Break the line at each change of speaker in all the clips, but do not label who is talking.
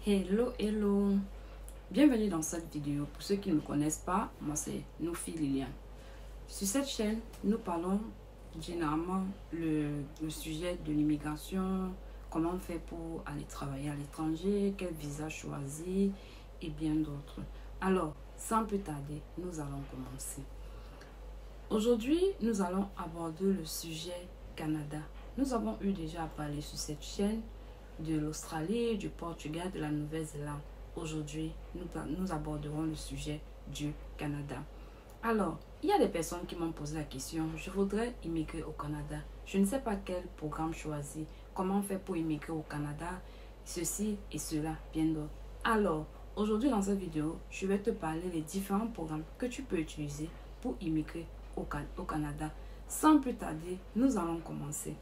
Hello, bienvenue dans cette vidéo. Pour ceux qui ne me connaissent pas, moi c'est Nofi Lilian. Sur cette chaîne, nous parlons généralement le sujet de l'immigration, comment on fait pour aller travailler à l'étranger, quel visa choisir et bien d'autres. Alors, sans plus tarder, nous allons commencer. Aujourd'hui, nous allons aborder le sujet Canada. Nous avons eu déjà à parler sur cette chaîne de l'Australie, du Portugal, de la Nouvelle-Zélande. Aujourd'hui, nous aborderons le sujet du Canada. Alors, il y a des personnes qui m'ont posé la question, je voudrais immigrer au Canada. Je ne sais pas quel programme choisir, comment faire pour immigrer au Canada, ceci et cela, bien d'autres. Alors, aujourd'hui dans cette vidéo, je vais te parler des différents programmes que tu peux utiliser pour immigrer au Canada. Sans plus tarder, nous allons commencer.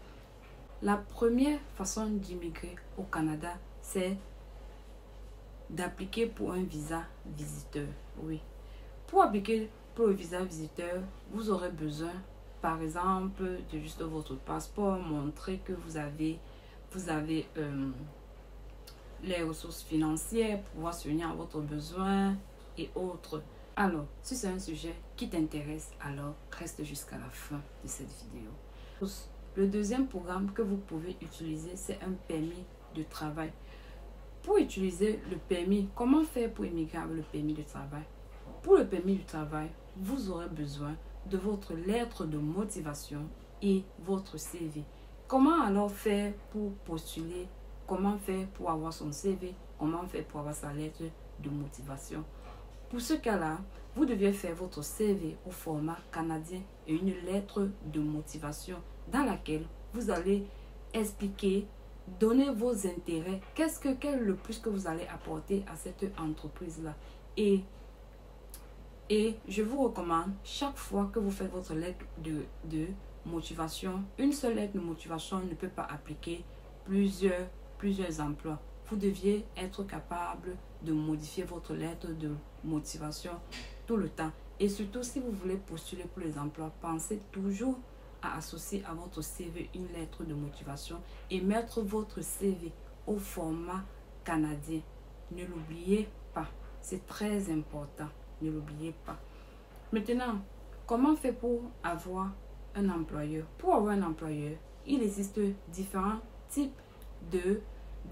La première façon d'immigrer au Canada, c'est d'appliquer pour un visa visiteur. Oui. Pour appliquer pour le visa visiteur, vous aurez besoin, par exemple, de juste votre passeport, montrer que vous avez les ressources financières pour pouvoir subvenir à votre besoin et autres. Alors, si c'est un sujet qui t'intéresse, alors reste jusqu'à la fin de cette vidéo. Le deuxième programme que vous pouvez utiliser, c'est un permis de travail. Pour utiliser le permis, comment faire pour immigrer avec le permis de travail? Pour le permis de travail, vous aurez besoin de votre lettre de motivation et votre CV. Comment alors faire pour postuler? Comment faire pour avoir son CV? Comment faire pour avoir sa lettre de motivation? Pour ce cas-là, vous deviez faire votre CV au format canadien et une lettre de motivation dans laquelle vous allez expliquer, donner vos intérêts, quel est le plus que vous allez apporter à cette entreprise-là. Et je vous recommande, chaque fois que vous faites votre lettre de motivation, une seule lettre de motivation ne peut pas appliquer plusieurs emplois. Vous deviez être capable de modifier votre lettre de motivation tout le temps. Et surtout, si vous voulez postuler pour les emplois, pensez toujours à associer à votre CV une lettre de motivation et mettre votre CV au format canadien. Ne l'oubliez pas. C'est très important. Ne l'oubliez pas. Maintenant, comment faire pour avoir un employeur? Pour avoir un employeur, il existe différents types de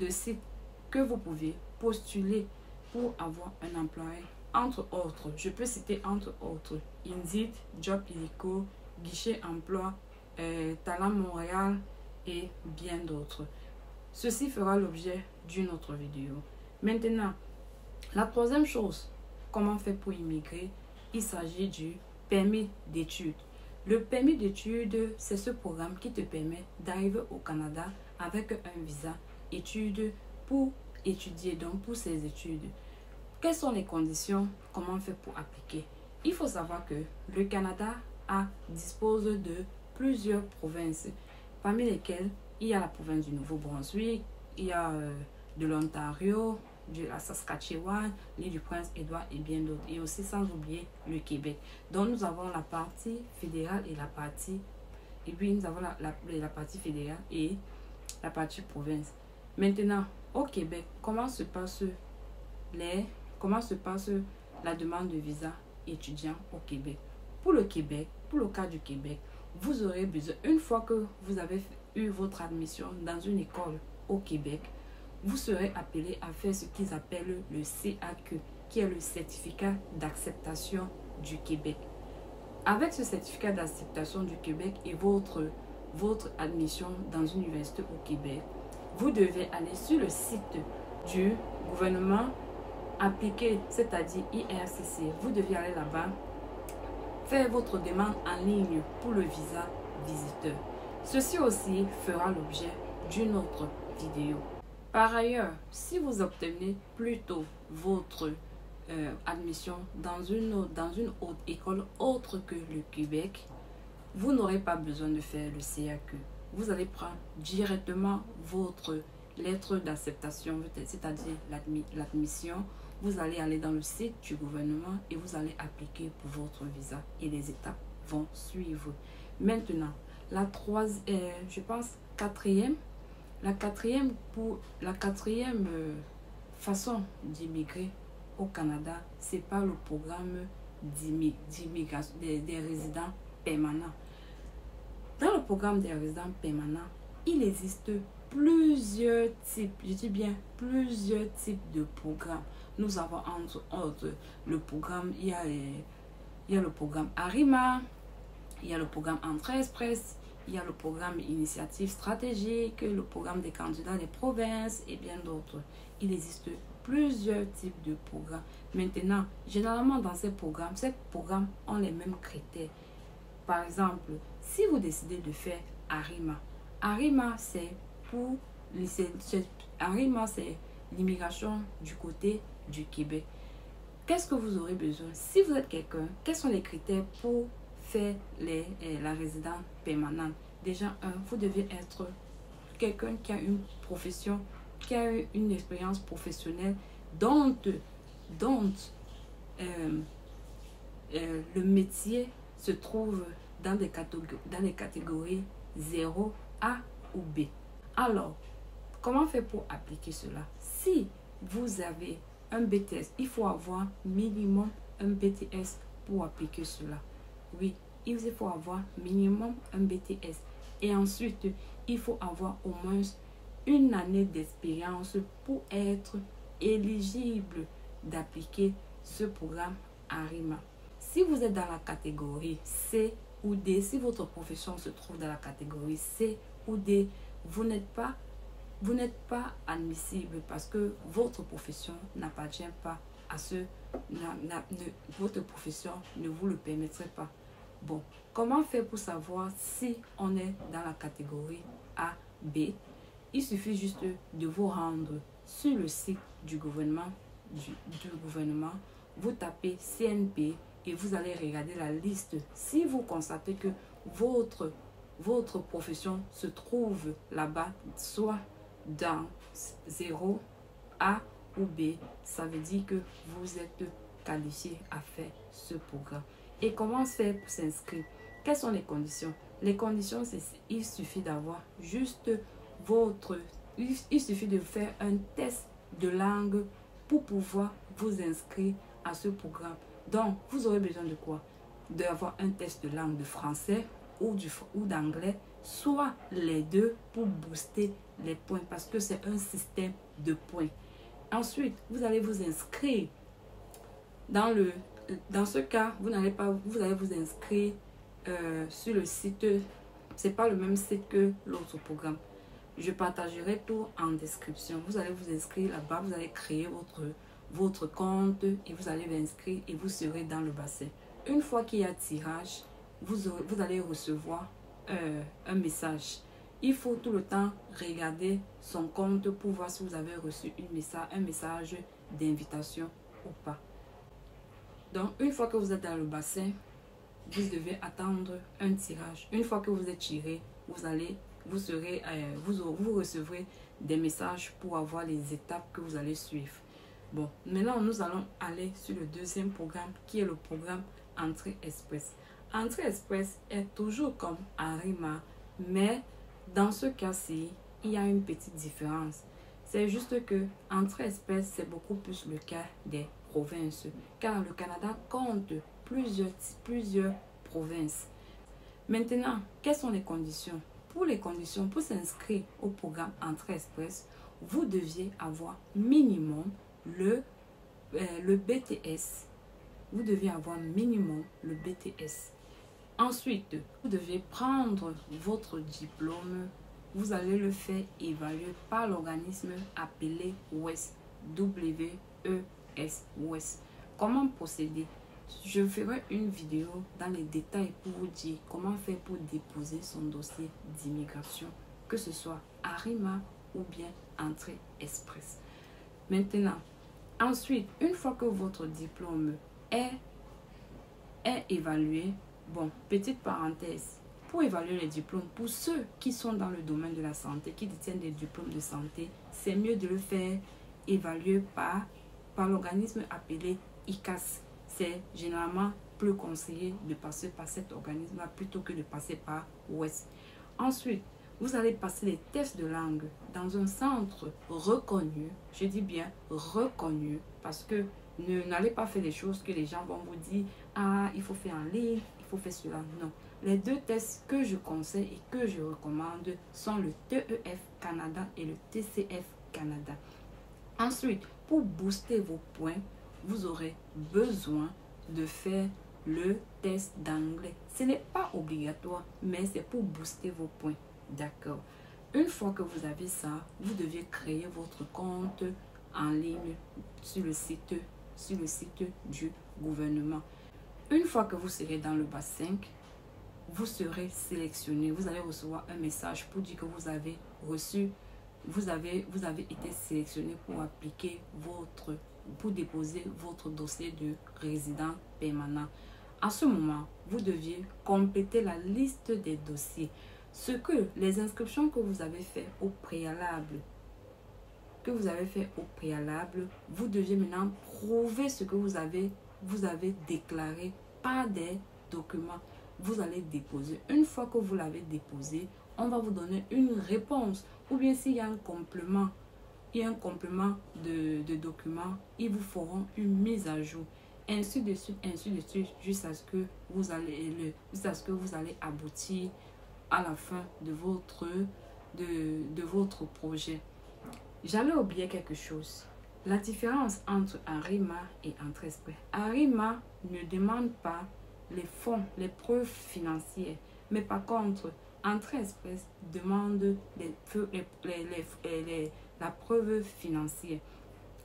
sites que vous pouvez postuler pour avoir un employeur. Entre autres, je peux citer entre autres Indeed, Job Illico, Guichet Emploi, Talent Montréal et bien d'autres. Ceci fera l'objet d'une autre vidéo. Maintenant, la troisième chose, comment faire pour immigrer? Il s'agit du permis d'études. Le permis d'études, c'est ce programme qui te permet d'arriver au Canada avec un visa études pour étudier, donc pour ces études. Quelles sont les conditions? Comment faire pour appliquer? Il faut savoir que le Canada dispose de plusieurs provinces, parmi lesquelles il y a la province du Nouveau-Brunswick, il y a de l'Ontario, de la Saskatchewan, l'île du Prince-Édouard et bien d'autres. Et aussi sans oublier le Québec. Donc nous avons la partie fédérale et la partie... Et puis nous avons la partie fédérale et la partie province. Maintenant, au Québec, comment se passe la demande de visa étudiant au Québec? Pour le Québec, pour le cas du Québec, vous aurez besoin, une fois que vous avez eu votre admission dans une école au Québec, vous serez appelé à faire ce qu'ils appellent le CAQ, qui est le certificat d'acceptation du Québec. Avec ce certificat d'acceptation du Québec et votre admission dans une université au Québec, vous devez aller sur le site du gouvernement appliqué, c'est-à-dire IRCC. Vous devez aller là-bas, faire votre demande en ligne pour le visa visiteur. Ceci aussi fera l'objet d'une autre vidéo. Par ailleurs, si vous obtenez plutôt votre admission dans une autre école autre que le Québec, vous n'aurez pas besoin de faire le CAQ. Vous allez prendre directement votre lettre d'acceptation, c'est-à-dire l'admission. Vous allez aller dans le site du gouvernement et vous allez appliquer pour votre visa et les étapes vont suivre. Maintenant, la quatrième façon d'immigrer au Canada, c'est pas le programme d'immigration des résidents permanents. Dans le programme des résidents permanents, il existe plusieurs types, je dis bien plusieurs types de programmes. Nous avons entre autres le programme, il y a le programme ARIMA, il y a le programme Entrée Express, il y a le programme Initiative Stratégique, le programme des candidats des provinces et bien d'autres. Il existe plusieurs types de programmes. Maintenant, généralement dans ces programmes ont les mêmes critères. Par exemple, si vous décidez de faire ARIMA, ARIMA c'est l'immigration du côté du Québec. Qu'est-ce que vous aurez besoin? Si vous êtes quelqu'un, quels sont les critères pour faire la résidence permanente? Déjà, vous devez être quelqu'un qui a une profession, qui a eu une expérience professionnelle dont le métier se trouve dans des catégories 0, A ou B. Alors, comment faire pour appliquer cela? Si vous avez un BTS, il faut avoir minimum un BTS pour appliquer cela. Oui, il faut avoir minimum un BTS. Et ensuite, il faut avoir au moins une année d'expérience pour être éligible d'appliquer ce programme ARIMA. Si vous êtes dans la catégorie C ou D, si votre profession se trouve dans la catégorie C ou D, vous n'êtes pas admissible parce que votre profession n'appartient pas à votre profession ne vous le permettrait pas. Bon, comment faire pour savoir si on est dans la catégorie A, B? Il suffit juste de vous rendre sur le site du gouvernement, vous tapez CNP et vous allez regarder la liste. Si vous constatez que votre profession se trouve là-bas, soit dans 0, A ou B, ça veut dire que vous êtes qualifié à faire ce programme. Et comment faire pour s'inscrire? Quelles sont les conditions? Les conditions, c'est il suffit d'avoir juste il suffit de faire un test de langue pour pouvoir vous inscrire à ce programme. Donc, vous aurez besoin de quoi? D'avoir un test de langue de français ou d'anglais, soit les deux pour booster les points parce que c'est un système de points. Ensuite, vous allez vous inscrire. Dans ce cas, vous allez vous inscrire sur le site. C'est pas le même site que l'autre programme. Je partagerai tout en description. Vous allez vous inscrire là-bas, vous allez créer votre compte et vous allez vous inscrire et vous serez dans le bassin. Une fois qu'il y a tirage, vous allez recevoir un message. Il faut tout le temps regarder son compte pour voir si vous avez reçu un message d'invitation ou pas. Donc, une fois que vous êtes dans le bassin, vous devez attendre un tirage. Une fois que vous êtes tiré, vous recevrez des messages pour avoir les étapes que vous allez suivre. Bon, maintenant, nous allons aller sur le deuxième programme qui est le programme Entrée Express. Entrée Express est toujours comme ARIMA, mais dans ce cas-ci, il y a une petite différence. C'est juste que Entrée Express, c'est beaucoup plus le cas des provinces, car le Canada compte plusieurs provinces. Maintenant, quelles sont les conditions? Pour les conditions, pour s'inscrire au programme Entrée Express, vous deviez avoir minimum le BTS. Vous deviez avoir minimum le BTS. Ensuite, vous devez prendre votre diplôme. Vous allez le faire évaluer par l'organisme appelé WES. WES. Comment procéder? Je ferai une vidéo dans les détails pour vous dire comment faire pour déposer son dossier d'immigration, que ce soit ARIMA ou bien Entrée Express. Maintenant, ensuite, une fois que votre diplôme est évalué, bon, petite parenthèse, pour évaluer les diplômes, pour ceux qui sont dans le domaine de la santé, qui détiennent des diplômes de santé, c'est mieux de le faire évaluer par l'organisme appelé ICAS. C'est généralement plus conseillé de passer par cet organisme-là plutôt que de passer par WES. Ensuite, Vous allez passer les tests de langue dans un centre reconnu. Je dis bien reconnu parce que n'allez pas faire des choses que les gens vont vous dire, ah, il faut faire en ligne, il faut faire cela. Non. Les deux tests que je conseille et que je recommande sont le TEF Canada et le TCF Canada. Ensuite, pour booster vos points, vous aurez besoin de faire le test d'anglais. Ce n'est pas obligatoire, mais c'est pour booster vos points. D'accord. Une fois que vous avez ça, vous devez créer votre compte en ligne sur le site du gouvernement. Une fois que vous serez dans le bas 5, vous serez sélectionné. Vous allez recevoir un message pour dire que vous avez reçu, vous avez été sélectionné pour appliquer pour déposer votre dossier de résident permanent. À ce moment, vous deviez compléter la liste des dossiers. Les inscriptions que vous avez fait au préalable, vous deviez maintenant prouver ce que vous avez déclaré par des documents. Vous allez déposer. Une fois que vous l'avez déposé, on va vous donner une réponse. Ou bien s'il y a un complément, de documents, ils vous feront une mise à jour. Ainsi de suite, jusqu'à ce que vous allez aboutir à la fin de votre projet. J'allais oublier quelque chose. La différence entre Arrima et Entr'Express. Arrima ne demande pas les fonds, les preuves financières. Mais par contre, Entr'Express demande la preuve financière.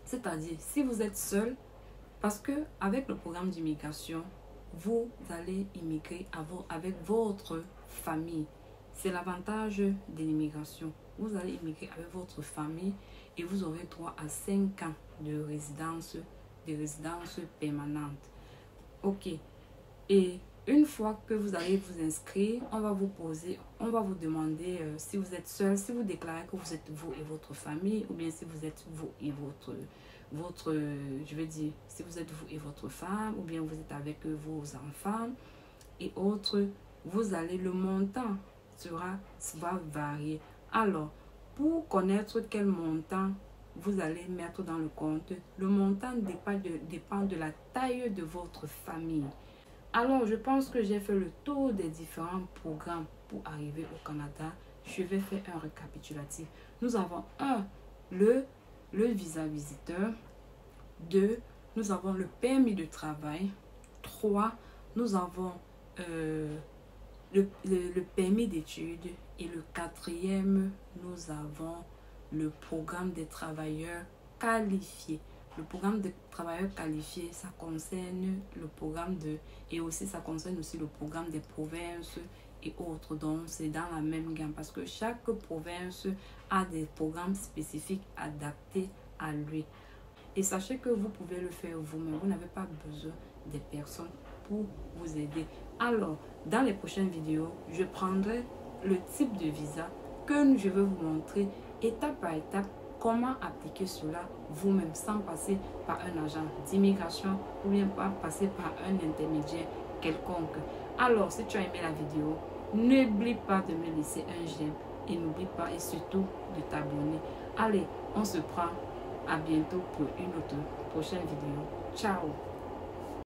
C'est-à-dire, si vous êtes seul, parce que avec le programme d'immigration, vous allez immigrer avec votre famille. C'est l'avantage de l'immigration. Vous allez immigrer avec votre famille et vous aurez droit à 5 ans de résidence permanente. Ok. Et une fois que vous allez vous inscrire, on va vous demander si vous êtes seul, si vous déclarez que vous êtes vous et votre famille, ou bien si vous êtes vous et si vous êtes vous et votre femme, ou bien vous êtes avec vos enfants et autres, le montant va varier. Alors, pour connaître quel montant vous allez mettre dans le compte, le montant dépend de la taille de votre famille. Alors, je pense que j'ai fait le tour des différents programmes pour arriver au Canada. Je vais faire un récapitulatif. Nous avons le visa visiteur. 2, nous avons le permis de travail. 3, nous avons le permis d'études. Et le 4e, nous avons le programme des travailleurs qualifiés. Le programme des travailleurs qualifiés, ça concerne ça concerne aussi le programme des provinces et autres. Donc, c'est dans la même gamme parce que chaque province a des programmes spécifiques adaptés à lui. Et sachez que vous pouvez le faire vous-même. Vous n'avez pas besoin des personnes pour vous aider. Alors, dans les prochaines vidéos, je prendrai le type de visa que je vais vous montrer étape par étape comment appliquer cela vous-même sans passer par un agent d'immigration ou bien pas passer par un intermédiaire quelconque. Alors, si tu as aimé la vidéo, n'oublie pas de me laisser un j'aime et n'oublie pas et surtout de t'abonner. Allez, on se prend à bientôt pour une autre prochaine vidéo. Ciao!